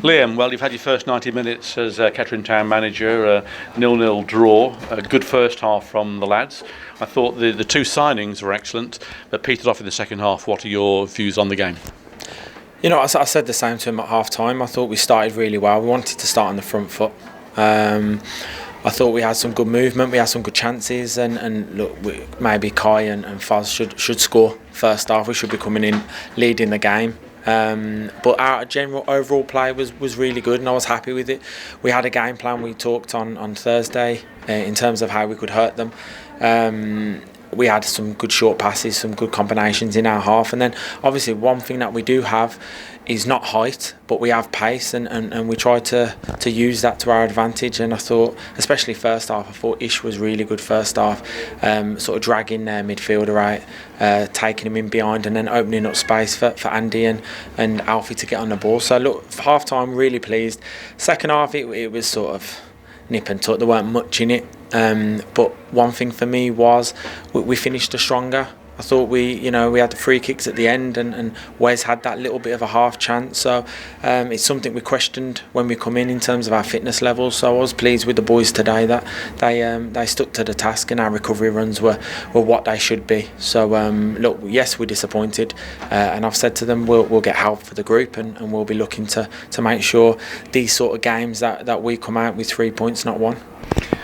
Liam, well, you've had your first 90 minutes as Kettering Town manager, 0-0 draw, a good first half from the lads. I thought the two signings were excellent, but petered off in the second half. What are your views on the game? You know, I said the same to him at half time. I thought we started really well. We wanted to start on the front foot. I thought we had some good movement, we had some good chances, and look, maybe Kai and Foz should score first half. We should be coming in leading the game. But our general overall play was really good, and I was happy with it. We had a game plan we talked on Thursday in terms of how we could hurt them. We had some good short passes, some good combinations in our half, and then obviously one thing that we do have is not height, but we have pace, and we try to use that to our advantage. And I thought, especially first half, I thought Ish was really good first half, sort of dragging their midfielder out, taking him in behind, and then opening up space for Andy and Alfie to get on the ball. So look, half time really pleased. Second half it was sort of nip and tuck. There weren't much in it, but one thing for me was we finished stronger. I thought we had the free kicks at the end, and Wes had that little bit of a half chance. So it's something we questioned when we come in terms of our fitness levels. So I was pleased with the boys today that they stuck to the task, and our recovery runs were what they should be. So look, yes, we're disappointed, and I've said to them we'll get help for the group, and we'll be looking to make sure these sort of games that we come out with 3 points, not one.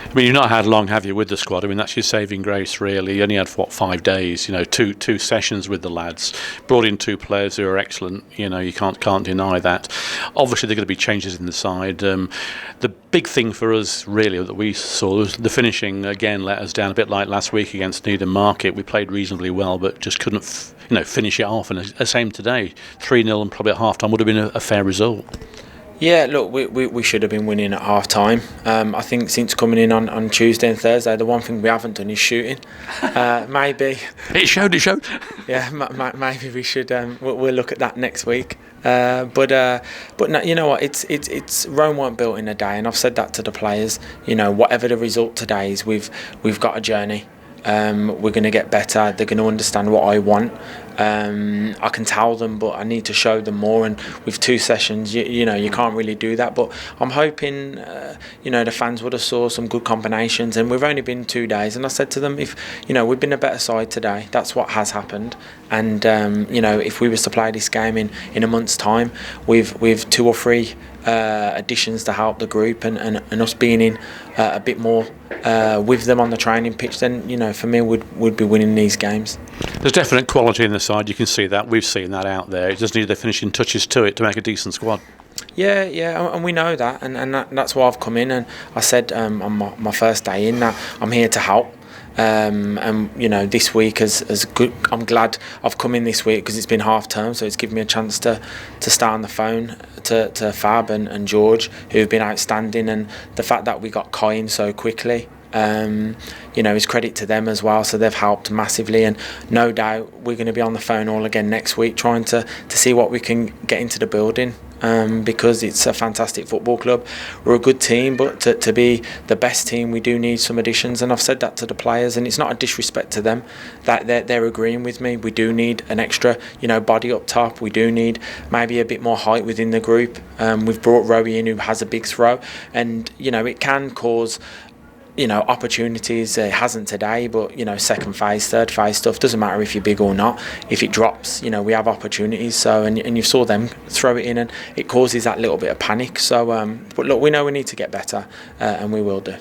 I mean, you've not had long, have you, with the squad? I mean, that's your saving grace, really. You only had, 5 days, two sessions with the lads. Brought in two players who are excellent, you can't deny that. Obviously, there are going to be changes in the side. The big thing for us, really, that we saw was the finishing, again, let us down a bit like last week against Needham Market. We played reasonably well, but just couldn't, finish it off. And the same today, 3-0 and probably at half-time would have been a fair result. Yeah, look, we should have been winning at half time. I think since coming in on Tuesday and Thursday, the one thing we haven't done is shooting. Maybe it showed. Yeah, maybe we should. We'll look at that next week. But no, you know what? It's Rome weren't built in a day, and I've said that to the players. Whatever the result today is, we've got a journey. We're going to get better. They're going to understand what I want. I can tell them, but I need to show them more. And with 2 sessions, you can't really do that. But I'm hoping, the fans would have saw some good combinations. And we've only been 2 days. And I said to them, if we've been a better side today, that's what has happened. And if we was to play this game in a month's time, with 2 or 3 additions to help the group, and us being in a bit more with them on the training pitch, then for me would be winning these games. There's definite quality in the side. You can see that. We've seen that out there. It just needs the finishing touches to it to make a decent squad. Yeah, and we know that, and that's why I've come in. And I said on my first day in that I'm here to help. And this week as good. I'm glad I've come in this week because it's been half term, so it's given me a chance to start on the phone to Fab and George, who've been outstanding, and the fact that we got Kai in so quickly. Is credit to them as well, so they've helped massively, and no doubt we're going to be on the phone all again next week trying to see what we can get into the building, because it's a fantastic football club. We're a good team, but to be the best team we do need some additions, and I've said that to the players, and it's not a disrespect to them that they're agreeing with me. We do need an extra body up top. We do need maybe a bit more height within the group. We've brought Rowie in, who has a big throw, and it can cause opportunities. It hasn't today, but second phase, third phase stuff doesn't matter if you're big or not. If it drops, we have opportunities. So and you saw them throw it in, and it causes that little bit of panic. So but look, we know we need to get better, and we will do.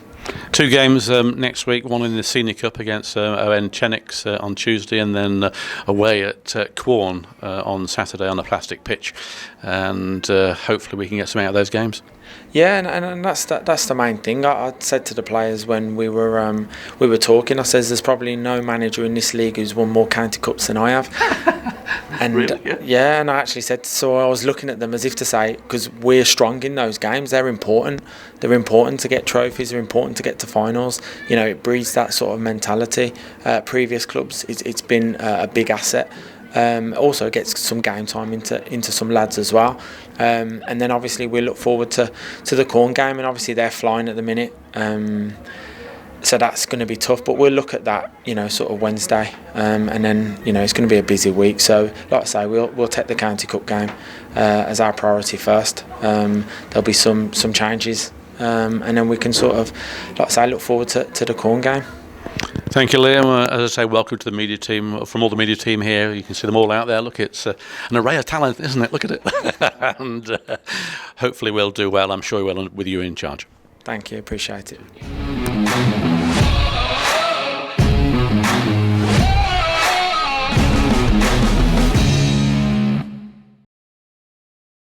2 games next week, one in the Senior Cup against ON Chenix on Tuesday, and then away at Quorn on Saturday on a plastic pitch, and hopefully we can get some out of those games. Yeah, and that's the main thing. I said to the players when we were talking, I says there's probably no manager in this league who's won more county cups than I have. And really? Yeah, and I actually said, so I was looking at them as if to say, because we're strong in those games, they're important to get trophies, they're important to get to finals. It breeds that sort of mentality. Previous clubs, it's been a big asset. Also gets some game time into some lads as well, and then obviously we look forward to the Corn game, and obviously they're flying at the minute. So that's going to be tough, but we'll look at that, sort of Wednesday, and then it's going to be a busy week. So, like I say, we'll take the County Cup game as our priority first. There'll be some changes, and then we can sort of, like I say, look forward to the Corn game. Thank you, Liam. As I say, welcome to the media team. From all the media team here, you can see them all out there. Look, it's an array of talent, isn't it? Look at it. And hopefully we'll do well. I'm sure we will with you in charge. Thank you. Appreciate it.